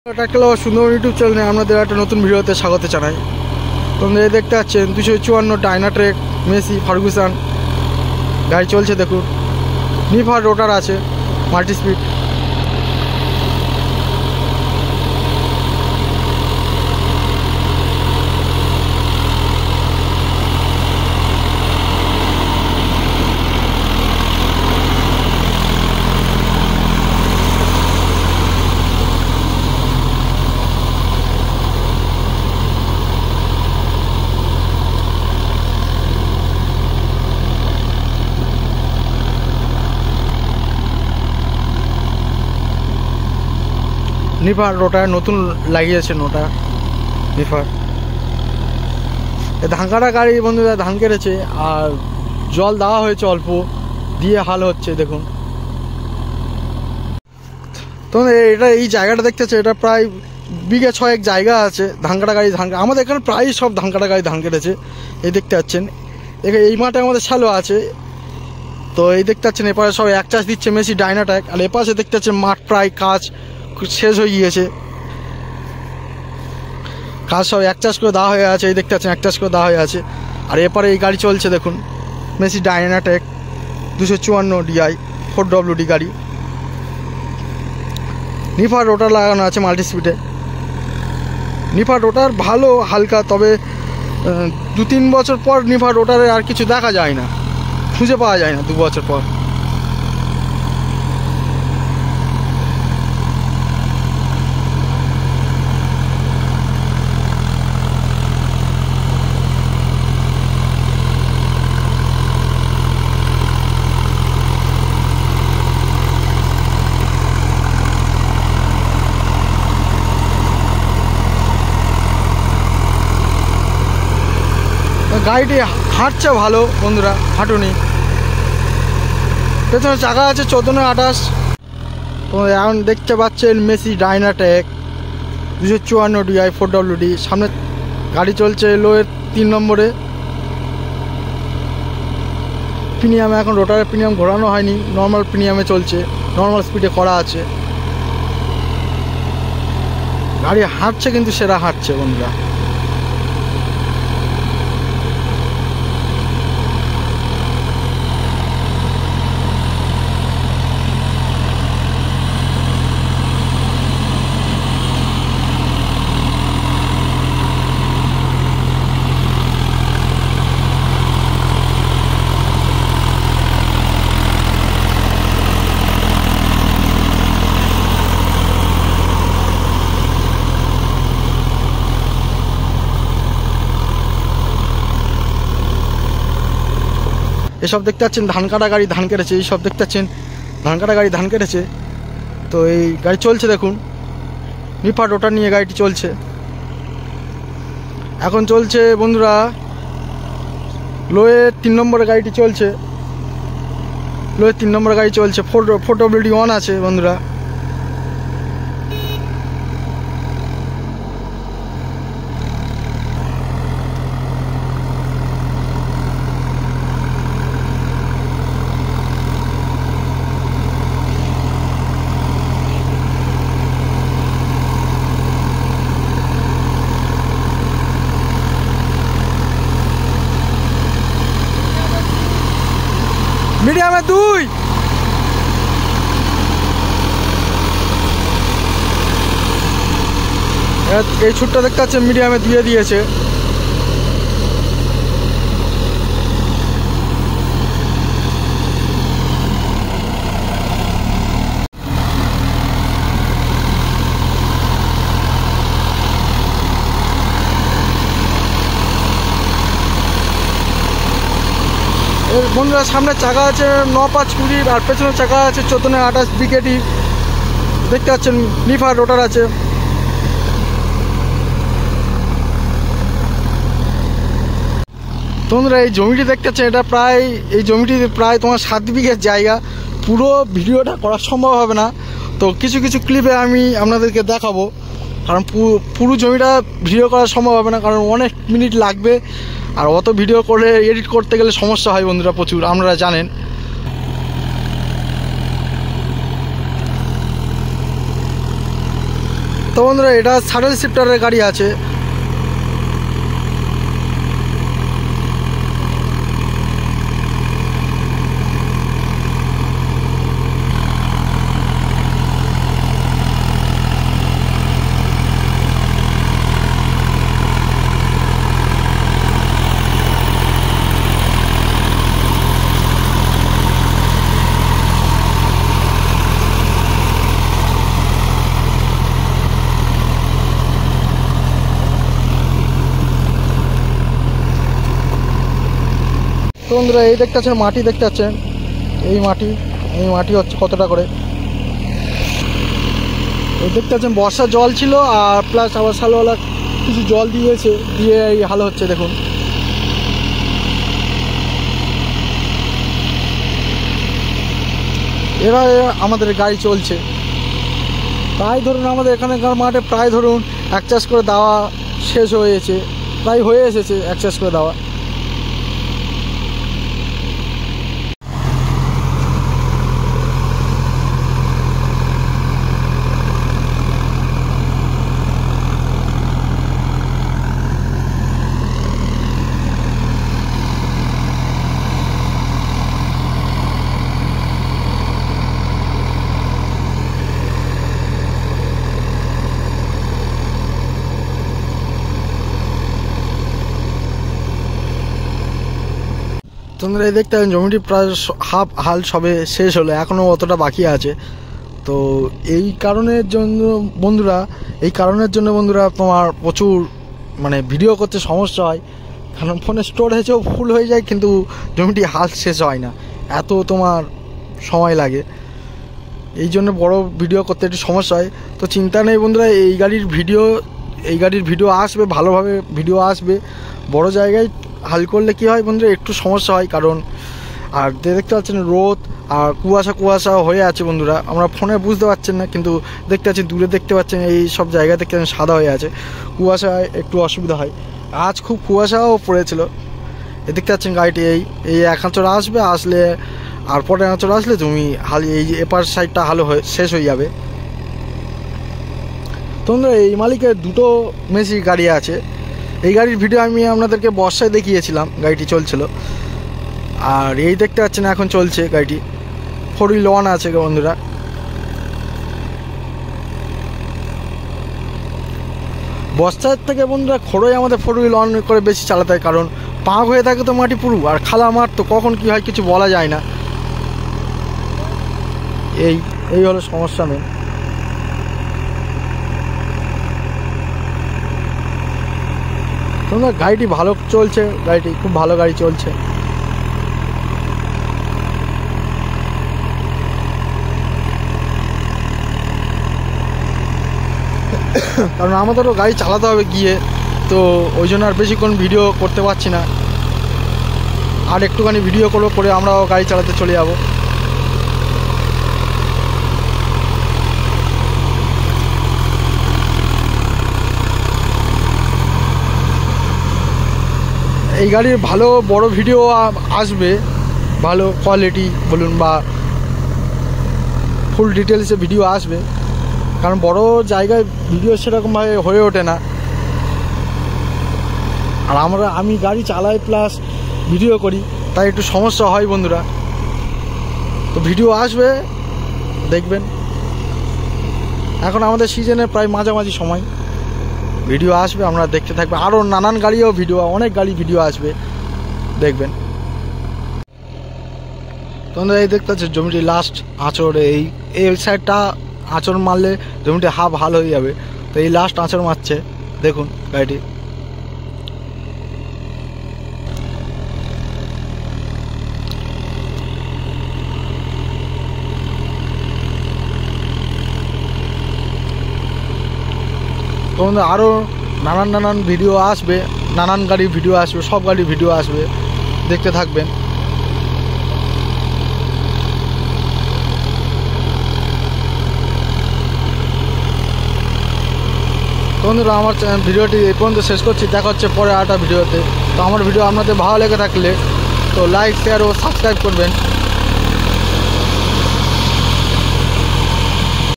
এটা একটা সুন্দর ইউটিউব চ্যানেলে আপনাদের একটা নতুন ভিডিওতে স্বাগত জানাই। তোমরা দেখতে পাচ্ছেন 254 ডাইনাট্রেক মেসি ফার্গুসন গাড়ি চলছে। দেখুন নিফার রোটার আছে, মাল্টি স্পিড। নিফার রোটার নতুন লাগিয়েছে নোটা নিফার। ধান কাটা গাড়ি বন্ধুরা ধান কেটেছে আর জল দেওয়া হয়েছে অল্প দিয়ে হাল হচ্ছে। দেখুন তো এটা এই জায়গাটা দেখতেছে, এটা প্রায় বিঘে 6 জায়গা আছে ধান কাটা গাড়ি ধান। আমাদের এখানে প্রায় সব ধান কাটা গাড়ি ধান কেটেছে। এই দেখতে পাচ্ছেন এই মাঠে আমাদের শ্যালো আছে। তো এই দেখতে পাচ্ছেন এপাশে সব এক চাষ দিচ্ছে মেসি ডাইনাট্রেক, আর এপাশে দেখতে পাচ্ছেন মাঠ প্রায় কাজ শেষ হয়ে গিয়েছে, কাজ সব এক চাষ করে দেওয়া হয়ে আছে। এই দেখতে পাচ্ছেন এক চাষ করে দেওয়া হয়ে আছে। আর এপারে এই গাড়ি চলছে দেখুন মেসি ডাইনাট্রেক 254 DI 4WD গাড়ি। নিফার রোটার লাগানো আছে মাল্টি স্পিডে। নিফার রোটার ভালো হালকা, তবে 2-3 বছর পর নিফার রোটারে আর কিছু দেখা যায় না, খুঁজে পাওয়া যায় না 2 বছর পর। গাড়িটি হাঁটছে ভালো বন্ধুরা, হাঁটুনি। পেছনে চাকা আছে 14-28। তো এখন দেখতে পাচ্ছেন মেসি ডাইনাট্রেক 254 DI 4WD। সামনে গাড়ি চলছে লোয়ের 3 নম্বরে প্রিমিয়ামে। এখন রোটারের প্রিমিয়াম ঘোরানো হয়নি, নর্মাল প্রিমিয়ামে চলছে, নর্মাল স্পিডে করা আছে। গাড়ি হাঁটছে কিন্তু সেরা হাঁটছে বন্ধুরা। এসব দেখতে পাচ্ছেন ধান কাটা গাড়ি ধান কেটেছে। এইসব দেখতে পাচ্ছেন ধান কাটা গাড়ি ধান কেটেছে। তো এই গাড়ি চলছে দেখুন নিফার রোটার নিয়ে গাড়িটি চলছে। এখন চলছে বন্ধুরা লোয়ের 3 নম্বরের গাড়িটি চলছে। লোয়ের 3 নম্বরের গাড়ি চলছে, 4WD 1 আছে বন্ধুরা। মিডিয়ামে 2। এই ছুটটা দেখতে পাচ্ছেন মিডিয়ামে 2 দিয়েছে। বন্ধুরা সামনে চাকা আছে 9-5-20 আর পেছনে চাকা আছে 14-28 BKT। দেখতে পাচ্ছেন নিফার রোটার আছে। তোমরা এই জমিটি দেখতে পাচ্ছেন, এটা প্রায় এই জমিটি প্রায় তোমার 7 বিঘের জায়গা। পুরো ভিডিওটা করা সম্ভব হবে না, তো কিছু কিছু ক্লিপে আমি আপনাদেরকে দেখাবো, কারণ পুরো জমিটা ভিডিও করা সম্ভব হবে না, কারণ অনেক মিনিট লাগবে। আর অত ভিডিও করে এডিট করতে গেলে সমস্যা হয় বন্ধুরা প্রচুর, আপনারা জানেন। তো বন্ধুরা এটা শাটল শিফটারের গাড়ি আছে। তো বন্ধুরা এই দেখতে পাচ্ছেন মাটি, দেখতে পাচ্ছেন এই মাটি হচ্ছে কতটা করে। এই দেখতে পাচ্ছেন বর্ষার জল ছিল আর প্লাস আবার সালওয়ালা কিছু জল দিয়েছে, দিয়ে এই হাল হচ্ছে দেখুন। এভাবে আমাদের গাড়ি চলছে। প্রায় ধরুন আমাদের এখানকার মাঠে প্রায় ধরুন 1 চাষ করে দেওয়া শেষ হয়েছে, প্রায় হয়ে এসেছে 1 চাষ করে দেওয়া। তোমরা এই দেখতে জমিটি প্রায় হাফ হাল সবে শেষ হলো, এখনও অতটা বাকি আছে। তো এই কারণের জন্য বন্ধুরা তোমার প্রচুর মানে ভিডিও করতে সমস্যা হয়, কারণ ফোনে স্টোরেজও ফুল হয়ে যায় কিন্তু জমিটি হাল শেষ হয় না, এত তোমার সময় লাগে। এই জন্য বড় ভিডিও করতে একটু সমস্যা হয়। তো চিন্তা নেই বন্ধুরা, এই গাড়ির ভিডিও আসবে, ভালোভাবে ভিডিও আসবে। বড় জায়গায় হাল করলে কি হয় বন্ধুরা একটু সমস্যা হয়, কারণ আর দেখতে পাচ্ছেন রোদ আর কুয়াশা হয়ে আছে বন্ধুরা। আমরা ফোনে বুঝতে পারছেন না, কিন্তু দেখতে পাচ্ছেন দূরে দেখতে পাচ্ছেন এই সব জায়গা দেখতে পাচ্ছেন সাদা হয়ে আছে, কুয়াশায় একটু অসুবিধা হয়। আজ খুব কুয়াশাও পড়েছিল। এই দেখতে পাচ্ছেন গাড়িটি এই 1 আঁচড় আসবে, আসলে আর পরে আঁচড় আসলে তুমি হাল এই এপার সাইডটা হাল শেষ হয়ে যাবে। তোমরা এই মালিকের 2টো মেশি গাড়ি আছে। এই গাড়ির ভিডিও আমি আপনাদেরকে বর্ষায় দেখিয়েছিলাম, গাড়িটি চলছিল। আর এই দেখতে পাচ্ছেন এখন চলছে গাড়িটি, 4x1 আছে বন্ধুরা। বর্ষার থেকে বন্ধুরা খড়ই আমাদের 4x1 করে বেশি চালাতে হয়, কারণ পাঁক হয়ে থাকে তো মাটি পুরো, আর খালা মাঠ তো কখন কি হয় কিছু বলা যায় না। এই হলো সমস্যা মেন। তোমরা গাড়িটি ভালো চলছে, গাড়িটি খুব ভালো গাড়ি চলছে। কারণ আমাদেরও গাড়ি চালাতে হবে গিয়ে, তো ওই জন্য আর বেশিক্ষণ ভিডিও করতে পারছি না। আর একটুখানি ভিডিও করে আমরাও গাড়ি চালাতে চলে যাব। এই গাড়ির ভালো বড় ভিডিও আসবে, ভালো কোয়ালিটি বলুন বা ফুল ডিটেলসে ভিডিও আসবে, কারণ বড় জায়গায় ভিডিও সেরকমভাবে হয়ে ওঠে না। আর আমি গাড়ি চালাই প্লাস ভিডিও করি, তাই একটু সমস্যা হয় বন্ধুরা। তো ভিডিও আসবে দেখবেন। এখন আমাদের সিজনের প্রায় মাঝামাঝি সময়, ভিডিও আসবে, আমরা দেখতে থাকবে। আরও নানান গাড়িও অনেক গাড়ি ভিডিও আসবে, দেখবেন। তোমরা এই দেখতে পাচ্ছ জমিটি লাস্ট আঁচড়, এই সাইডটা আঁচড় মারলে জমিটি হাফ হাল হয়ে যাবে। তো এই লাস্ট আঁচড় মারছে, দেখুন গাড়িটি। তোমাদের আরও নানান ভিডিও আসবে, নানান গাড়ির ভিডিও আসবে, সব গাড়ির ভিডিও আসবে, দেখতে থাকবেন। বন্ধুরা আমার ভিডিওটি এই পর্যন্ত শেষ করছি, দেখা হচ্ছে পরে আরেকটা ভিডিওতে। তো আমার ভিডিও আপনাদের ভালো লেগে থাকলে তো লাইক, শেয়ার ও সাবস্ক্রাইব করবেন।